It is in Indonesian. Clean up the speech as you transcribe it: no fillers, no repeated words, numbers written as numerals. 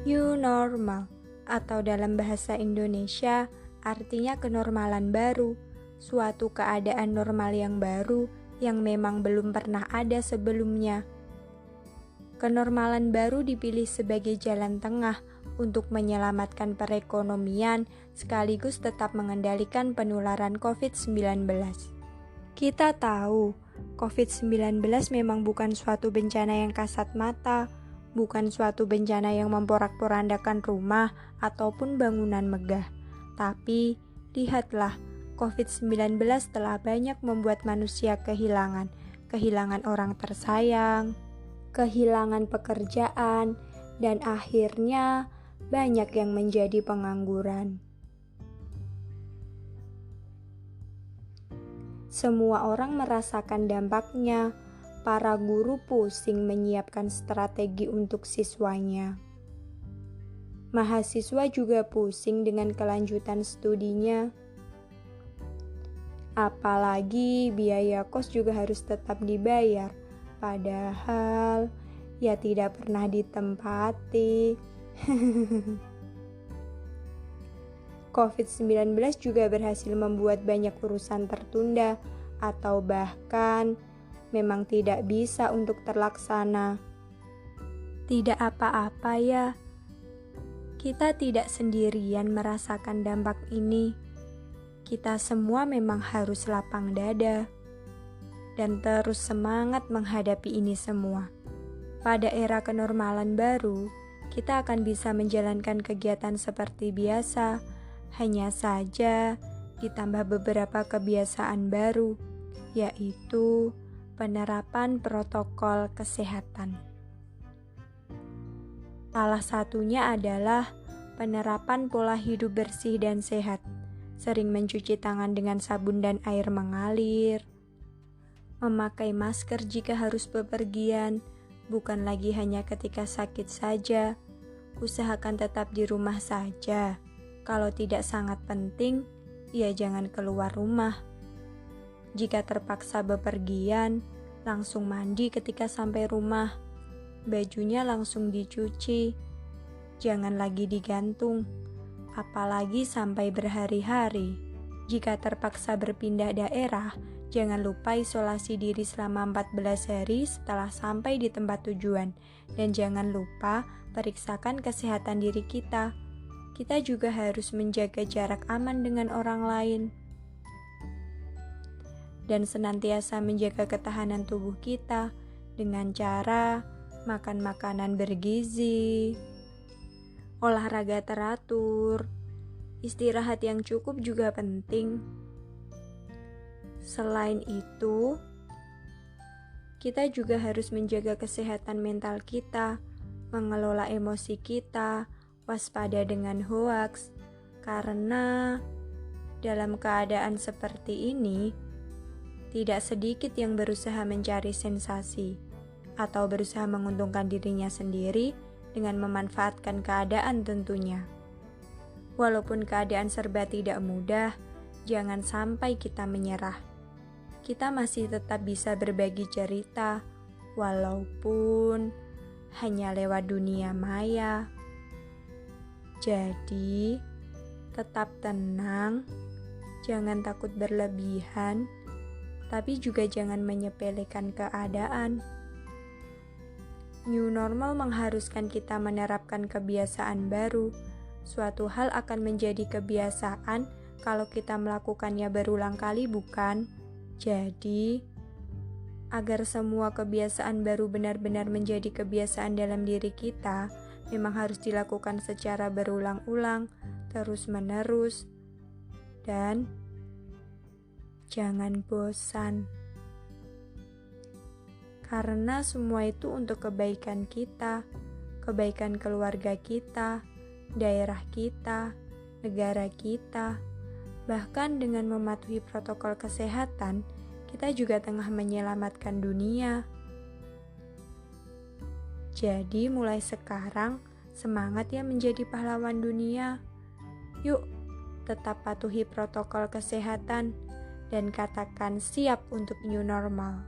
New normal atau dalam bahasa Indonesia artinya kenormalan baru, suatu keadaan normal yang baru yang memang belum pernah ada sebelumnya. Kenormalan baru dipilih sebagai jalan tengah untuk menyelamatkan perekonomian sekaligus tetap mengendalikan penularan COVID-19. Kita tahu, COVID-19 memang bukan suatu bencana yang kasat mata, bukan suatu bencana yang memporak-porandakan rumah ataupun bangunan megah. Tapi, lihatlah, COVID-19 telah banyak membuat manusia kehilangan orang tersayang, kehilangan pekerjaan, dan akhirnya banyak yang menjadi pengangguran. Semua orang merasakan dampaknya. Para guru pusing menyiapkan strategi untuk siswanya. Mahasiswa juga pusing dengan kelanjutan studinya. Apalagi biaya kos juga harus tetap dibayar. Padahal ya tidak pernah ditempati. COVID-19 juga berhasil membuat banyak urusan tertunda atau bahkan memang tidak bisa untuk terlaksana. Tidak apa-apa ya, kita tidak sendirian merasakan dampak ini. Kita semua memang harus lapang dada dan terus semangat menghadapi ini semua. Pada era kenormalan baru, kita akan bisa menjalankan kegiatan seperti biasa, hanya saja ditambah beberapa kebiasaan baru, yaitu penerapan protokol kesehatan. Salah satunya adalah penerapan pola hidup bersih dan sehat, sering mencuci tangan dengan sabun dan air mengalir, memakai masker jika harus bepergian, bukan lagi hanya ketika sakit saja, usahakan tetap di rumah saja. Kalau tidak sangat penting, ya jangan keluar rumah. Jika terpaksa bepergian, langsung mandi ketika sampai rumah. Bajunya langsung dicuci. Jangan lagi digantung, apalagi sampai berhari-hari. Jika terpaksa berpindah daerah, jangan lupa isolasi diri selama 14 hari setelah sampai di tempat tujuan. Dan jangan lupa periksakan kesehatan diri kita. Kita juga harus menjaga jarak aman dengan orang lain dan senantiasa menjaga ketahanan tubuh kita dengan cara makan makanan bergizi, olahraga teratur, istirahat yang cukup juga penting. Selain itu, kita juga harus menjaga kesehatan mental kita, mengelola emosi kita, waspada dengan hoaks, karena dalam keadaan seperti ini, tidak sedikit yang berusaha mencari sensasi atau berusaha menguntungkan dirinya sendiri dengan memanfaatkan keadaan tentunya. Walaupun keadaan serba tidak mudah, jangan sampai kita menyerah. Kita masih tetap bisa berbagi cerita, walaupun hanya lewat dunia maya. Jadi, tetap tenang, jangan takut berlebihan, tapi juga jangan menyepelekan keadaan. New normal mengharuskan kita menerapkan kebiasaan baru. Suatu hal akan menjadi kebiasaan kalau kita melakukannya berulang kali, bukan? Jadi, agar semua kebiasaan baru benar-benar menjadi kebiasaan dalam diri kita, memang harus dilakukan secara berulang-ulang, terus-menerus, dan jangan bosan. Karena semua itu untuk kebaikan kita, kebaikan keluarga kita, daerah kita, negara kita. Bahkan dengan mematuhi protokol kesehatan, kita juga tengah menyelamatkan dunia. Jadi mulai sekarang, semangat ya menjadi pahlawan dunia. Yuk, tetap patuhi protokol kesehatan dan katakan siap untuk new normal.